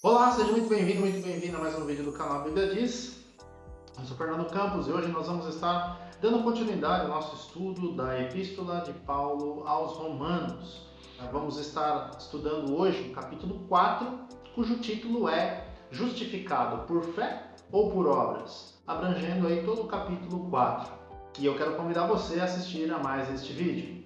Olá, seja muito bem-vindo a mais um vídeo do canal Bíblia Diz. Eu sou Fernando Campos e hoje nós vamos estar dando continuidade ao nosso estudo da Epístola de Paulo aos Romanos. Vamos estar estudando hoje o capítulo 4, cujo título é Justificado por Fé ou por Obras, abrangendo aí todo o capítulo 4. E eu quero convidar você a assistir a mais este vídeo.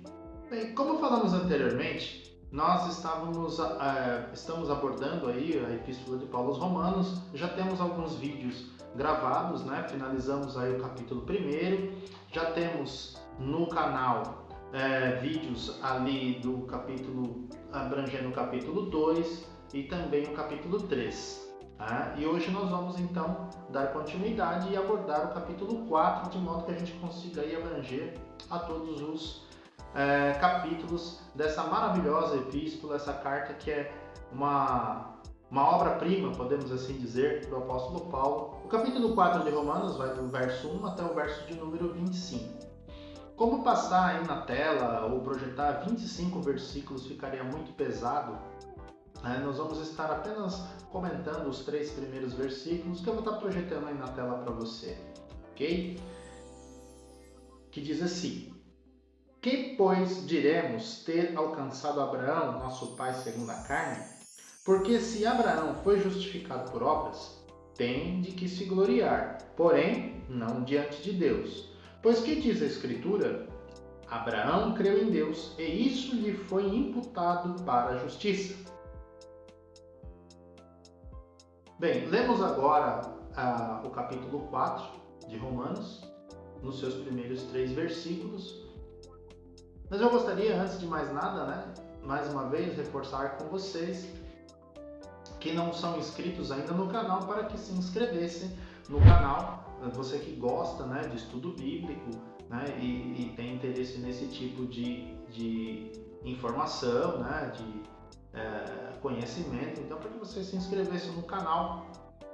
Bem, como falamos anteriormente, nós estamos abordando aí a Epístola de Paulo aos Romanos, já temos alguns vídeos gravados, né? Finalizamos aí o capítulo 1, já temos no canal vídeos ali do capítulo, abrangendo o capítulo 2 e também o capítulo 3. Tá? E hoje nós vamos então dar continuidade e abordar o capítulo 4, de modo que a gente consiga aí abranger a todos os capítulos dessa maravilhosa epístola, essa carta que é uma obra-prima, podemos assim dizer, do apóstolo Paulo. O capítulo 4 de Romanos vai do verso 1 até o verso de número 25. Como passar aí na tela ou projetar 25 versículos ficaria muito pesado, nós vamos estar apenas comentando os 3 primeiros versículos que eu vou estar projetando aí na tela para você, ok? Que diz assim: Que, pois, diremos ter alcançado Abraão, nosso pai segundo a carne? Porque se Abraão foi justificado por obras, tem de que se gloriar, porém, não diante de Deus. Pois que diz a Escritura? Abraão creu em Deus, e isso lhe foi imputado para a justiça. Bem, lemos agora o capítulo 4 de Romanos, nos seus primeiros 3 versículos. Mas eu gostaria, antes de mais nada, mais uma vez, reforçar com vocês que não são inscritos ainda no canal para que se inscrevessem no canal. Você que gosta de estudo bíblico e tem interesse nesse tipo de informação, de conhecimento, então para que vocês se inscrevessem no canal.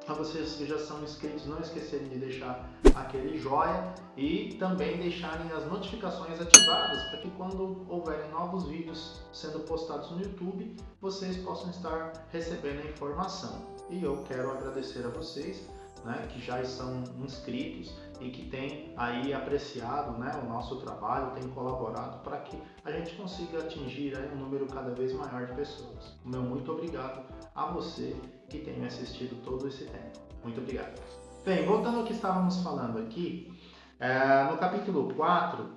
A vocês que já são inscritos, não esquecerem de deixar aquele joinha e também deixarem as notificações ativadas para que quando houverem novos vídeos sendo postados no YouTube, vocês possam estar recebendo a informação. E eu quero agradecer a vocês que já estão inscritos e que têm aí apreciado o nosso trabalho, têm colaborado para que a gente consiga atingir aí um número cada vez maior de pessoas. O meu muito obrigado a você que tem me assistido todo esse tempo. Muito obrigado. Bem, voltando ao que estávamos falando aqui, no capítulo 4,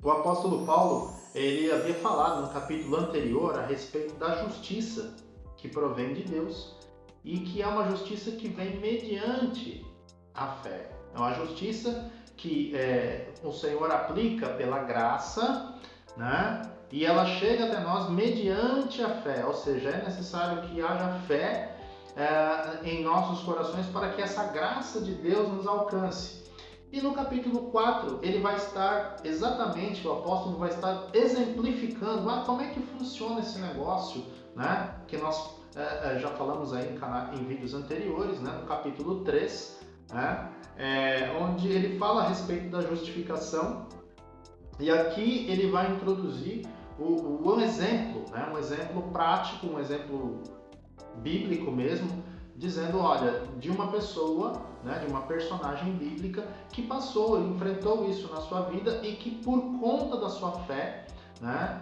o apóstolo Paulo ele havia falado no capítulo anterior a respeito da justiça que provém de Deus e que é uma justiça que vem mediante a fé. É uma justiça que o Senhor aplica pela graça, e ela chega até nós mediante a fé, ou seja, é necessário que haja fé em nossos corações para que essa graça de Deus nos alcance. E no capítulo 4, ele vai estar exatamente, o apóstolo vai estar exemplificando como é que funciona esse negócio, que nós já falamos aí em vídeos anteriores, no capítulo 3, onde ele fala a respeito da justificação. E aqui ele vai introduzir um exemplo, um exemplo prático, um exemplo bíblico mesmo, dizendo, olha, de uma pessoa, de uma personagem bíblica que passou, enfrentou isso na sua vida e que por conta da sua fé,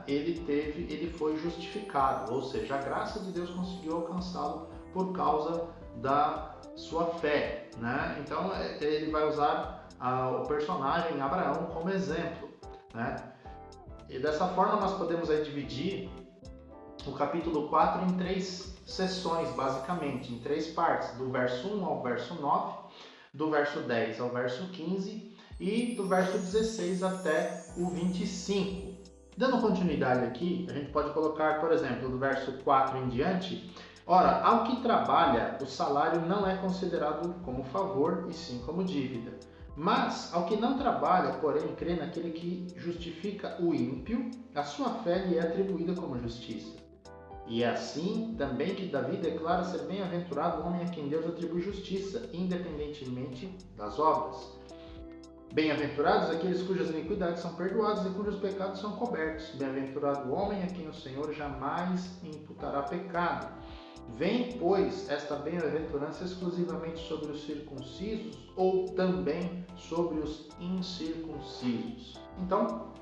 ele foi justificado, ou seja, a graça de Deus conseguiu alcançá-lo por causa da sua fé, Então ele vai usar o personagem Abraão como exemplo, E dessa forma nós podemos aí dividir o capítulo 4 em 3 sessões, basicamente, em 3 partes, do verso 1 ao verso 9, do verso 10 ao verso 15 e do verso 16 até o 25. Dando continuidade aqui, a gente pode colocar, por exemplo, do verso 4 em diante: ora, ao que trabalha, o salário não é considerado como favor, e sim como dívida. Mas, ao que não trabalha, porém, crê naquele que justifica o ímpio, a sua fé lhe é atribuída como justiça. E é assim também que Davi declara ser bem-aventurado o homem a quem Deus atribui justiça, independentemente das obras. Bem-aventurados aqueles cujas iniquidades são perdoadas e cujos pecados são cobertos. Bem-aventurado o homem a quem o Senhor jamais imputará pecado. Vem, pois, esta bem-aventurança exclusivamente sobre os circuncisos ou também sobre os incircuncisos? Então,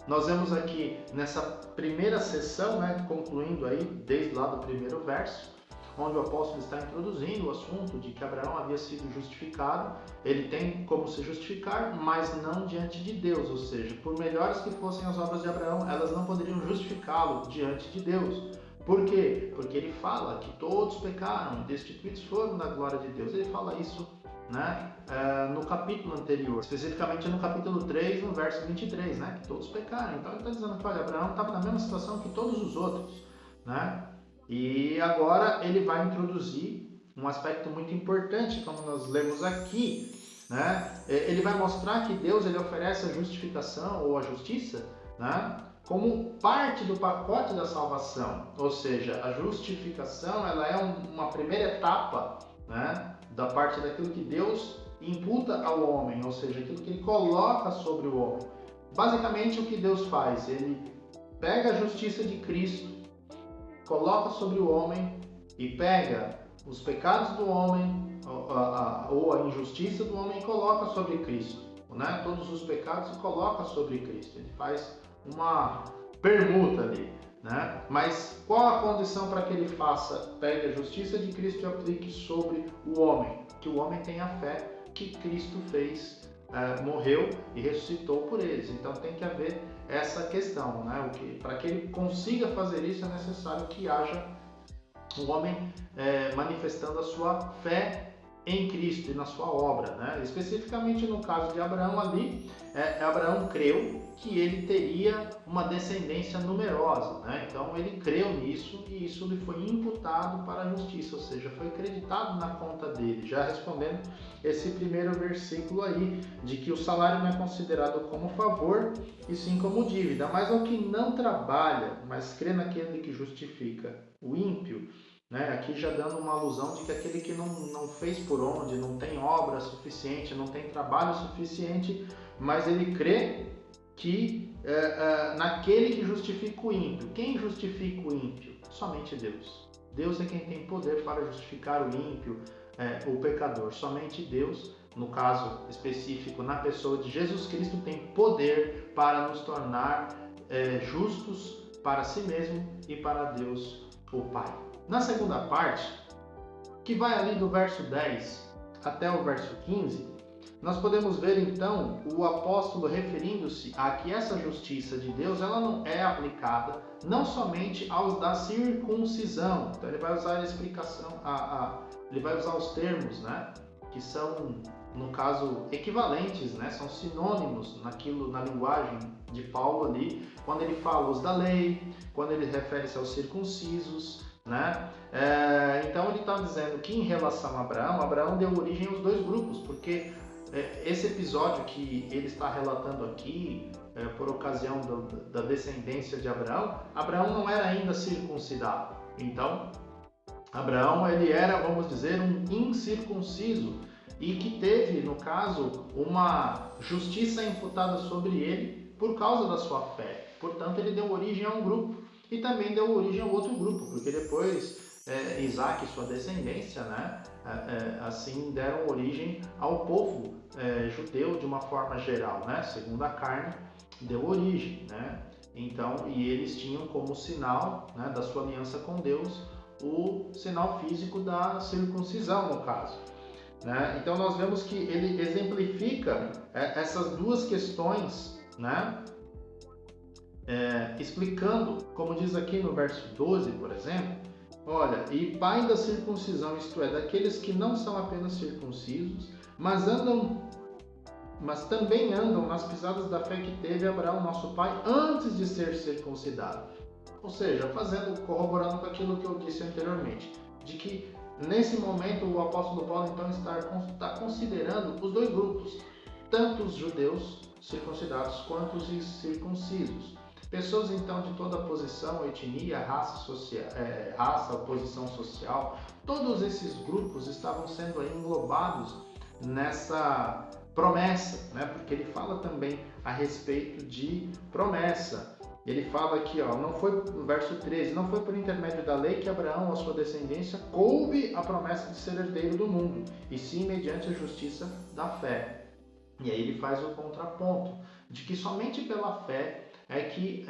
nós vemos aqui nessa primeira sessão, concluindo aí desde lá do primeiro verso, onde o apóstolo está introduzindo o assunto de que Abraão havia sido justificado. Ele tem como se justificar, mas não diante de Deus, ou seja, por melhores que fossem as obras de Abraão, elas não poderiam justificá-lo diante de Deus. Por quê? Porque ele fala que todos pecaram, destituídos foram da glória de Deus. Ele fala isso no capítulo anterior, especificamente no capítulo 3, no verso 23, que todos pecaram. Então ele está dizendo que Abraão estava na mesma situação que todos os outros. E agora ele vai introduzir um aspecto muito importante, como nós lemos aqui. Ele vai mostrar que Deus ele oferece a justificação ou a justiça como parte do pacote da salvação, ou seja, a justificação ela é uma primeira etapa da parte daquilo que Deus imputa ao homem, ou seja, aquilo que ele coloca sobre o homem. Basicamente o que Deus faz, ele pega a justiça de Cristo, coloca sobre o homem e pega os pecados do homem ou a injustiça do homem e coloca sobre Cristo, todos os pecados e coloca sobre Cristo. Ele faz uma permuta ali, Mas qual a condição para que ele pegue a justiça de Cristo e aplique sobre o homem? Que o homem tenha fé que Cristo fez, morreu e ressuscitou por eles. Então tem que haver essa questão, para que ele consiga fazer isso é necessário que haja o homem manifestando a sua fé em Cristo e na sua obra, Especificamente no caso de Abraão ali, Abraão creu que ele teria uma descendência numerosa, Então ele creu nisso e isso lhe foi imputado para a justiça, ou seja, foi acreditado na conta dele, já respondendo esse primeiro versículo aí, de que o salário não é considerado como favor e sim como dívida, mas ao que não trabalha, mas crê naquele que justifica o ímpio, Aqui já dando uma alusão de que aquele que não fez por onde, não tem obra suficiente, não tem trabalho suficiente, mas ele crê que naquele que justifica o ímpio. Quem justifica o ímpio? Somente Deus. Deus é quem tem poder para justificar o ímpio, o pecador. Somente Deus, no caso específico, na pessoa de Jesus Cristo, tem poder para nos tornar justos para si mesmo e para Deus, o Pai. Na segunda parte, que vai ali do verso 10 até o verso 15, nós podemos ver então o apóstolo referindo-se a que essa justiça de Deus ela não é aplicada não somente aos da circuncisão. Então ele vai usar a explicação, ele vai usar os termos, que são no caso equivalentes, são sinônimos na linguagem de Paulo ali, quando ele fala os da lei, quando ele refere-se aos circuncisos. Então ele está dizendo que em relação a Abraão deu origem aos dois grupos, porque esse episódio que ele está relatando aqui, por ocasião da descendência de Abraão não era ainda circuncidado. Então, Abraão ele era, vamos dizer, um incircunciso e que teve, no caso, uma justiça imputada sobre ele por causa da sua fé. Portanto, ele deu origem a um grupo. E também deu origem ao outro grupo, porque depois Isaac e sua descendência, assim deram origem ao povo judeu de uma forma geral, segundo a carne, deu origem, Então, e eles tinham como sinal da sua aliança com Deus o sinal físico da circuncisão, no caso. Então, nós vemos que ele exemplifica essas duas questões, explicando, como diz aqui no verso 12, por exemplo, olha, e pai da circuncisão, isto é, daqueles que não são apenas circuncisos, mas também andam nas pisadas da fé que teve Abraão, nosso pai, antes de ser circuncidado. Ou seja, corroborando com aquilo que eu disse anteriormente, de que nesse momento o apóstolo Paulo então está considerando os dois grupos, tanto os judeus circuncidados quanto os incircuncisos. Pessoas então de toda posição, etnia, raça, posição social, todos esses grupos estavam sendo aí englobados nessa promessa, porque ele fala também a respeito de promessa. Ele fala aqui, ó, não foi, no verso 13, não foi por intermédio da lei que Abraão ou a sua descendência coube a promessa de ser herdeiro do mundo, e sim mediante a justiça da fé. E aí ele faz o contraponto, de que somente pela fé é que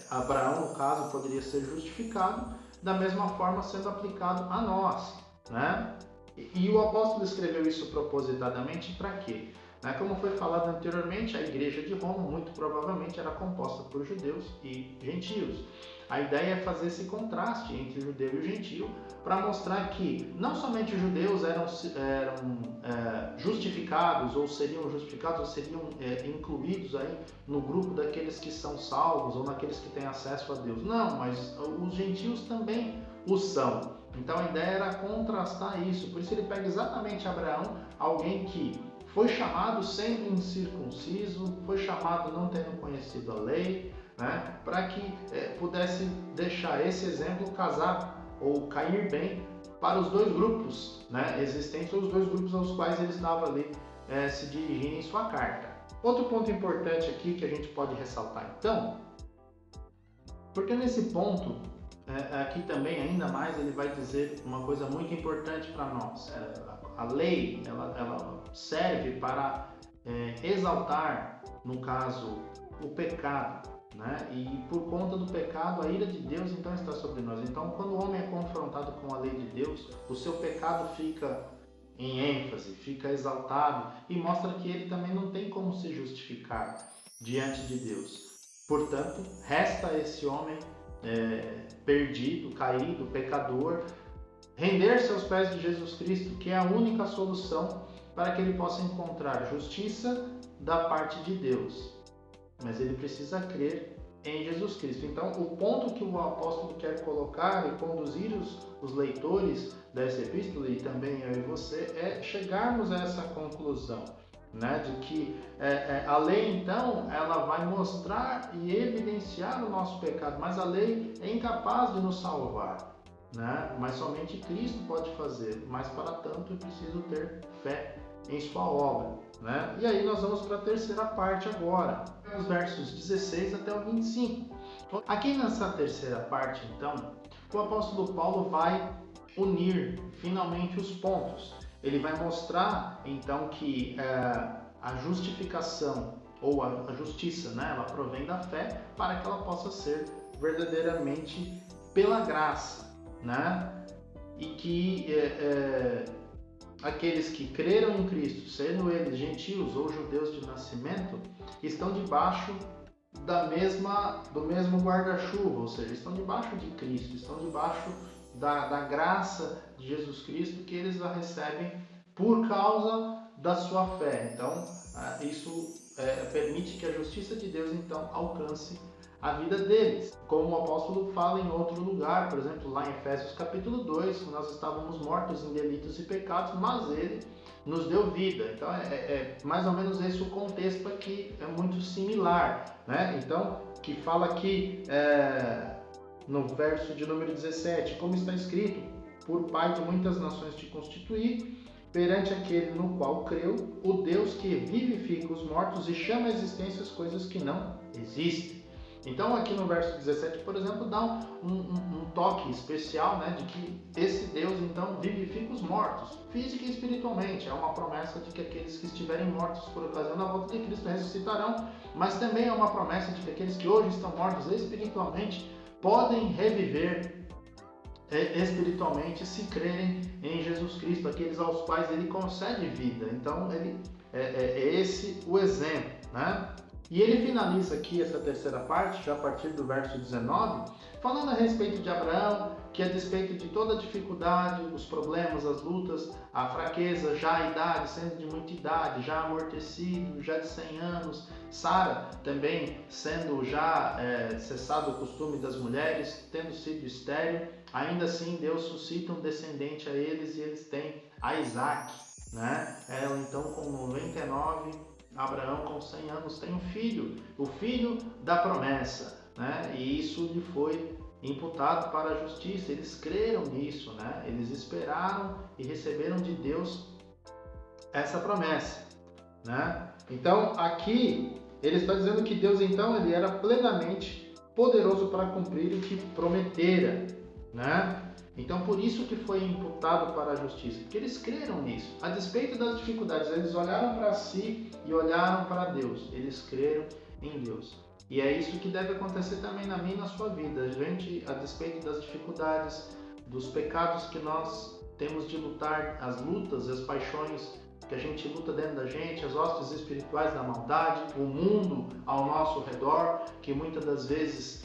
Abraão, no caso, poderia ser justificado, da mesma forma sendo aplicado a nós, né? E o apóstolo escreveu isso propositadamente para quê? Como foi falado anteriormente, a igreja de Roma muito provavelmente era composta por judeus e gentios. A ideia é fazer esse contraste entre o judeu e o gentio para mostrar que não somente os judeus eram justificados ou seriam incluídos aí no grupo daqueles que são salvos ou naqueles que têm acesso a Deus. Não, mas os gentios também o são. Então a ideia era contrastar isso. Por isso ele pega exatamente Abraão, alguém que foi chamado sendo incircunciso, foi chamado não tendo conhecido a lei, né, para que pudesse deixar esse exemplo casar ou cair bem para os dois grupos, né, existentes, ou os dois grupos aos quais ele estava ali se dirigindo em sua carta. Outro ponto importante aqui que a gente pode ressaltar então, porque nesse ponto, aqui também ainda mais ele vai dizer uma coisa muito importante para nós. A lei ela serve para exaltar, no caso, o pecado, né? E por conta do pecado, a ira de Deus então está sobre nós. Então, quando o homem é confrontado com a lei de Deus, o seu pecado fica em ênfase, fica exaltado e mostra que ele também não tem como se justificar diante de Deus. Portanto, resta a esse homem perdido, caído, pecador, render-se aos pés de Jesus Cristo, que é a única solução para que ele possa encontrar justiça da parte de Deus. Mas ele precisa crer em Jesus Cristo. Então, o ponto que o apóstolo quer colocar e conduzir os leitores dessa epístola, e também eu e você, é chegarmos a essa conclusão, né, de que a lei, então, ela vai mostrar e evidenciar o nosso pecado, mas a lei é incapaz de nos salvar, né? Mas somente Cristo pode fazer, mas para tanto eu preciso ter fé em sua obra, né? E aí nós vamos para a terceira parte agora, os versos 16 até o 25. Aqui nessa terceira parte, então, o apóstolo Paulo vai unir finalmente os pontos. Ele vai mostrar, então, que a justificação ou a justiça, né, ela provém da fé para que ela possa ser verdadeiramente pela graça, né? E que aqueles que creram em Cristo, sendo eles gentios ou judeus de nascimento, estão debaixo do mesmo guarda-chuva, ou seja, estão debaixo de Cristo, estão debaixo da graça de Jesus Cristo que eles a recebem por causa da sua fé. Então, isso permite que a justiça de Deus então alcance a vida deles. Como o apóstolo fala em outro lugar, por exemplo, lá em Efésios capítulo 2, nós estávamos mortos em delitos e pecados, mas ele nos deu vida. Então é mais ou menos esse o contexto aqui, é muito similar, né? Então, que fala aqui no verso de número 17, como está escrito, por pai de muitas nações te constituí, perante aquele no qual creu, o Deus que vivifica os mortos e chama à existência as coisas que não existem. Então aqui no verso 17, por exemplo, dá um toque especial, né, de que esse Deus então vivifica os mortos, física e espiritualmente. É uma promessa de que aqueles que estiverem mortos por ocasião da volta de Cristo ressuscitarão, mas também é uma promessa de que aqueles que hoje estão mortos espiritualmente podem reviver espiritualmente se crerem em Jesus Cristo, aqueles aos quais ele concede vida. Então é esse o exemplo, né? E ele finaliza aqui essa terceira parte, já a partir do verso 19, falando a respeito de Abraão, que a despeito de toda a dificuldade, os problemas, as lutas, a fraqueza, já a idade, sendo de muita idade, já amortecido, já de 100 anos, Sara também sendo já cessado o costume das mulheres, tendo sido estéril, ainda assim Deus suscita um descendente a eles e eles têm a Isaac, né? Ela então com 99, Abraão com 100 anos tem um filho, o filho da promessa, né? E isso lhe foi imputado para a justiça. Eles creram nisso, né? Eles esperaram e receberam de Deus essa promessa, né? Então aqui ele está dizendo que Deus então ele era plenamente poderoso para cumprir o que prometera, né? Então, por isso que foi imputado para a justiça, porque eles creram nisso. A despeito das dificuldades, eles olharam para si e olharam para Deus. Eles creram em Deus. E é isso que deve acontecer também na minha e na sua vida. A gente, a despeito das dificuldades, dos pecados que nós temos de lutar, as lutas, as paixões que a gente luta dentro da gente, as hostes espirituais da maldade, o mundo ao nosso redor, que muitas das vezes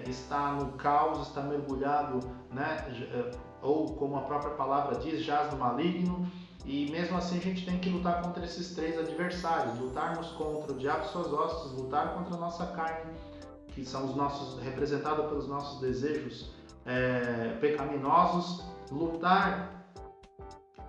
está no caos, está mergulhado, né? Ou como a própria palavra diz, jaz no maligno. E mesmo assim a gente tem que lutar contra esses três adversários, lutarmos contra o diabo e suas hostes, lutar contra a nossa carne, que são os nossos, representados pelos nossos desejos pecaminosos, lutar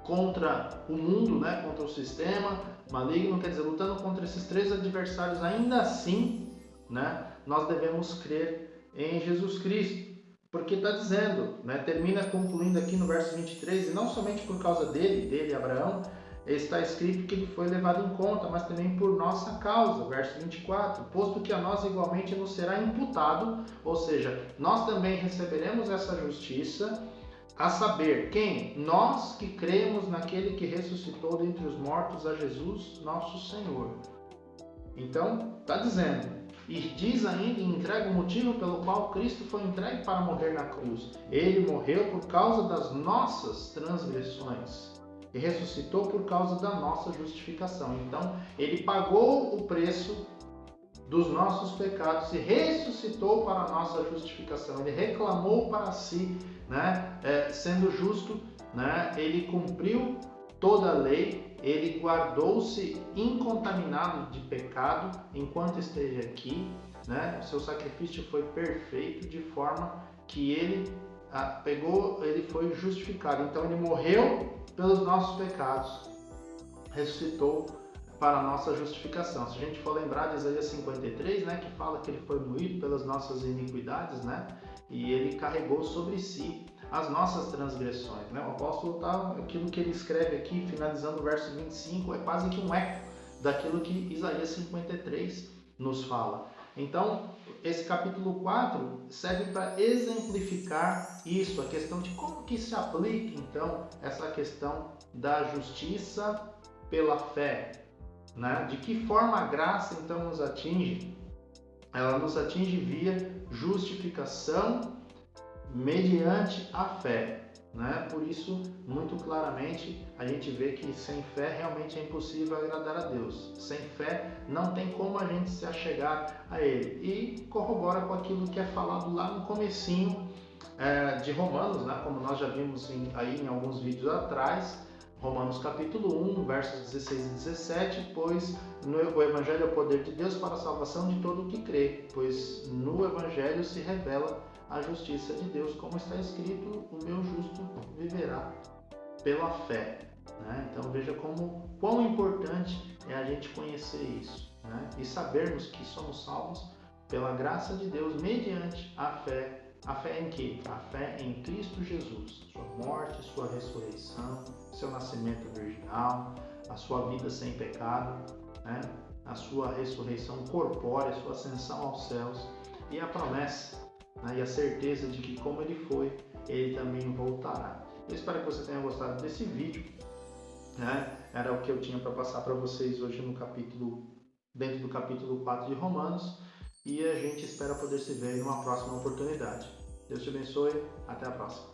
contra o mundo, né, contra o sistema maligno, quer dizer, lutando contra esses três adversários, ainda assim, né, nós devemos crer em Jesus Cristo, porque está dizendo, né, termina concluindo aqui no verso 23, e não somente por causa dele, Abraão, está escrito que ele foi levado em conta, mas também por nossa causa, verso 24, posto que a nós igualmente nos será imputado, ou seja, nós também receberemos essa justiça, a saber, quem? Nós que cremos naquele que ressuscitou dentre os mortos, a Jesus, nosso Senhor. Então, está dizendo, e diz ainda e entrega o motivo pelo qual Cristo foi entregue para morrer na cruz. Ele morreu por causa das nossas transgressões e ressuscitou por causa da nossa justificação. Então, ele pagou o preço dos nossos pecados e ressuscitou para a nossa justificação. Ele reclamou para si, né, sendo justo, né, ele cumpriu toda a lei, ele guardou-se incontaminado de pecado enquanto esteve aqui, né? O seu sacrifício foi perfeito de forma que ele ele foi justificado. Então ele morreu pelos nossos pecados, ressuscitou para a nossa justificação. Se a gente for lembrar de Isaías 53, né, que fala que ele foi moído pelas nossas iniquidades, né, e ele carregou sobre si as nossas transgressões, né? O apóstolo aquilo que ele escreve aqui, finalizando o verso 25, é quase que um eco daquilo que Isaías 53 nos fala. Então, esse capítulo 4 serve para exemplificar isso, a questão de como que se aplica, então, essa questão da justiça pela fé, né? De que forma a graça, então, nos atinge? Ela nos atinge via justificação mediante a fé, né? Por isso, muito claramente, a gente vê que sem fé realmente é impossível agradar a Deus. Sem fé não tem como a gente se achegar a Ele. E corrobora com aquilo que é falado lá no comecinho de Romanos, né? Como nós já vimos aí em alguns vídeos atrás, Romanos capítulo 1, versos 16 e 17, pois o Evangelho é o poder de Deus para a salvação de todo o que crê, pois no Evangelho se revela a justiça de Deus, como está escrito, o meu justo viverá pela fé. Né? Então veja quão importante é a gente conhecer isso, né? E sabermos que somos salvos pela graça de Deus mediante a fé. A fé em quê? A fé em Cristo Jesus, sua morte, sua ressurreição, seu nascimento virginal, a sua vida sem pecado, né? A sua ressurreição corpórea, sua ascensão aos céus e a promessa, né? E a certeza de que como ele foi, ele também voltará. Eu espero que você tenha gostado desse vídeo, né? Era o que eu tinha para passar para vocês hoje dentro do capítulo 4 de Romanos. E a gente espera poder se ver em uma próxima oportunidade. Deus te abençoe. Até a próxima.